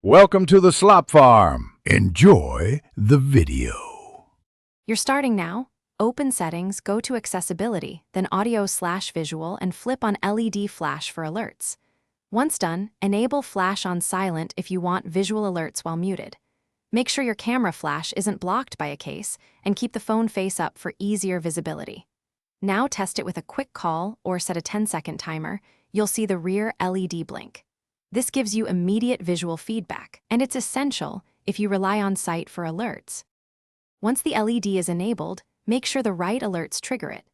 Welcome to the Slop Farm. Enjoy the video. You're starting now. Open Settings, go to Accessibility, then Audio/Visual, and flip on LED Flash for alerts. Once done, enable Flash on Silent if you want visual alerts while muted. Make sure your camera flash isn't blocked by a case, and keep the phone face up for easier visibility. Now test it with a quick call or set a 10-second timer. You'll see the rear LED blink. This gives you immediate visual feedback, and it's essential if you rely on sight for alerts. Once the LED is enabled, make sure the right alerts trigger it.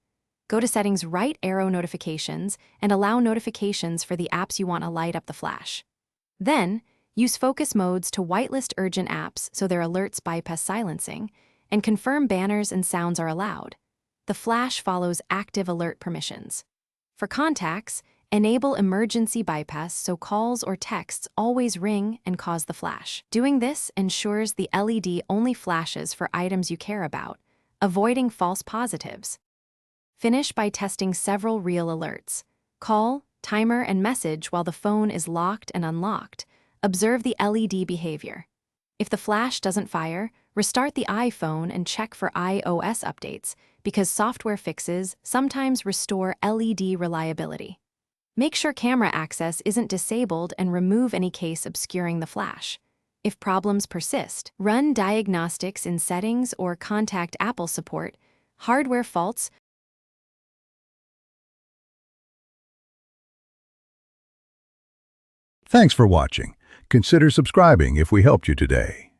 Go to Settings, right arrow Notifications, and allow notifications for the apps you want to light up the flash. Then, use focus modes to whitelist urgent apps so their alerts bypass silencing, and confirm banners and sounds are allowed. The flash follows active alert permissions. For contacts, enable emergency bypass so calls or texts always ring and cause the flash. Doing this ensures the LED only flashes for items you care about, avoiding false positives. Finish by testing several real alerts. Call, timer, and message while the phone is locked and unlocked. Observe the LED behavior. If the flash doesn't fire, restart the iPhone and check for iOS updates, because software fixes sometimes restore LED reliability. Make sure camera access isn't disabled and remove any case obscuring the flash. If problems persist, run diagnostics in Settings or contact Apple support. Hardware faults. Thanks for watching. Consider subscribing if we helped you today.